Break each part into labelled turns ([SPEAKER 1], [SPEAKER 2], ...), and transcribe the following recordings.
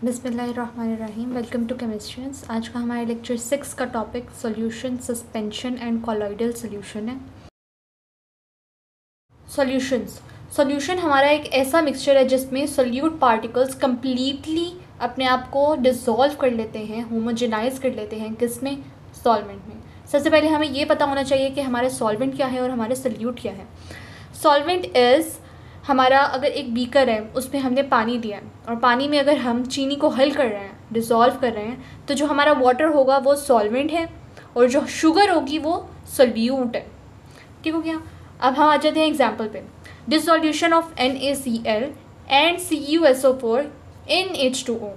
[SPEAKER 1] बिस्मिल्लाहिर्रहमानिर्रहीम। Welcome to chemistrians. आज का हमारे लेक्चर 6 का topic solution, suspension and colloidal solution है। सॉल्यूशन हमारा एक ऐसा मिक्सचर है जिसमें सोल्यूट पार्टिकल्स कम्प्लीटली अपने आप को डिसॉल्व कर लेते हैं, होमोजेनाइज कर लेते हैं। किसमें? सॉल्वेंट में। सबसे पहले हमें ये पता होना चाहिए कि हमारे सॉल्वेंट क्या है और हमारे सोल्यूट क्या है। सॉल्वेंट इज़ हमारा, अगर एक बीकर है उसमें हमने पानी दिया है और पानी में अगर हम चीनी को हल कर रहे हैं, डिसॉल्व कर रहे हैं, तो जो हमारा वाटर होगा वो सॉल्वेंट है और जो शुगर होगी वो सोल्यूट है। ठीक हो गया। अब हम आ जाते हैं एग्जाम्पल पे। Dissolution of NaCl and CuSO4 in H2O।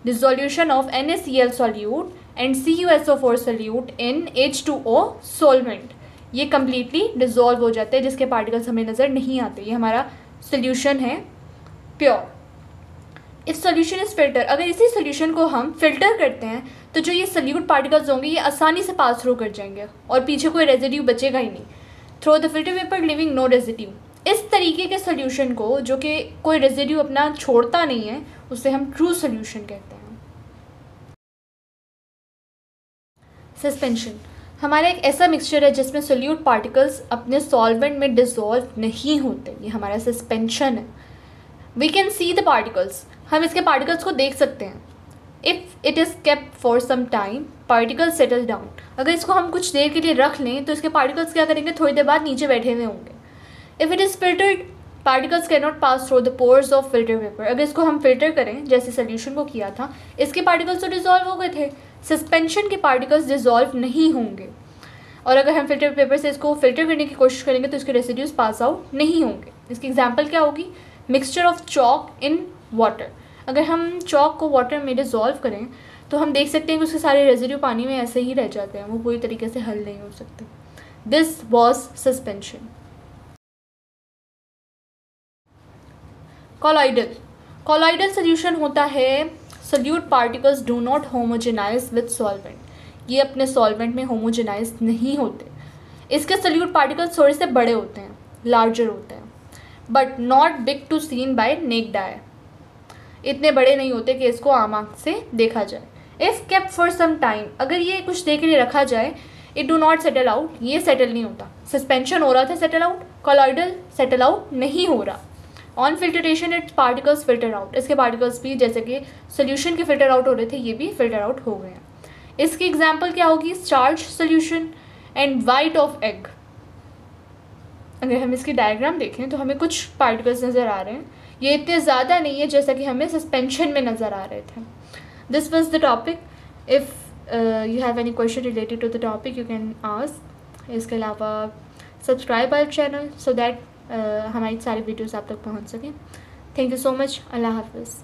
[SPEAKER 1] Dissolution of NaCl solute and CuSO4 solute in H2O solvent. ये कम्प्लीटली डिसॉल्व हो जाते हैं, जिसके पार्टिकल्स हमें नज़र नहीं आते। ये हमारा सोल्यूशन है प्योर। इस सोल्यूशन इज फिल्टर। अगर इसी सोल्यूशन को हम फिल्टर करते हैं तो जो ये सोल्यूट पार्टिकल्स होंगे ये आसानी से पास थ्रू कर जाएंगे और पीछे कोई रेजिड्यू बचेगा ही नहीं। Through the filter paper leaving no residue. इस तरीके के सोल्यूशन को, जो कि कोई रेजिड्यू अपना छोड़ता नहीं है, उसे हम ट्रू सोल्यूशन कहते हैं। सस्पेंशन हमारा एक ऐसा मिक्सचर है जिसमें सोल्यूट पार्टिकल्स अपने सॉल्वेंट में डिसॉल्व नहीं होते। ये हमारा सस्पेंशन है। We can see the particles. हम इसके पार्टिकल्स को देख सकते हैं। If it is kept for some time particles settle down. अगर इसको हम कुछ देर के लिए रख लें तो इसके पार्टिकल्स क्या करेंगे? थोड़ी देर बाद नीचे बैठे हुए होंगे। If it is filtered particles can not pass through the pores of filter paper. अगर इसको हम फिल्टर करें जैसे सोल्यूशन को किया था, इसके पार्टिकल्स तो डिसॉल्व हो गए थे। सस्पेंशन के पार्टिकल्स डिसॉल्व नहीं होंगे और अगर हम फिल्टर पेपर से इसको फिल्टर करने की कोशिश करेंगे तो इसके रेसिड्यूज पास आउट नहीं होंगे। इसकी एग्जांपल क्या होगी? Mixture of chalk in water. अगर हम चॉक को वाटर में डिसॉल्व करें तो हम देख सकते हैं कि उसके सारे रेसिड्यू पानी में ऐसे ही रह जाते हैं, वो पूरी तरीके से हल नहीं हो सकते। This was suspension. Colloidal solution होता है solute particles do not homogenise with solvent. ये अपने सॉल्वेंट में होमोजेनाइज नहीं होते। इसके सोल्यूट पार्टिकल्स थोड़े से बड़े होते हैं, लार्जर होते हैं, but not big to seen by naked eye. इतने बड़े नहीं होते कि इसको आम आँख से देखा जाए। If kept for some time, अगर ये कुछ देर के लिए रखा जाए, it do not settle out. ये सेटल नहीं होता। सस्पेंशन हो रहा था settle out, colloidal settle out नहीं हो रहा। On filtration its particles filter out. इसके पार्टिकल्स भी जैसे कि सोल्यूशन के फिल्टर आउट हो रहे थे, ये भी फिल्टर आउट हो गए हैं। इसकी एग्जाम्पल क्या होगी? Starch solution and white of egg. अगर हम इसकी डायग्राम देखें तो हमें कुछ पार्टिकल्स नज़र आ रहे हैं। ये इतने ज़्यादा नहीं है जैसा कि हमें सस्पेंशन में नज़र आ रहे थे। This was the topic. If you have any question related to the topic you can ask. इसके अलावा subscribe our channel so that हमारी सारी वीडियोस आप तक पहुंच सकें। Thank you so much. अल्लाह हाफिज़।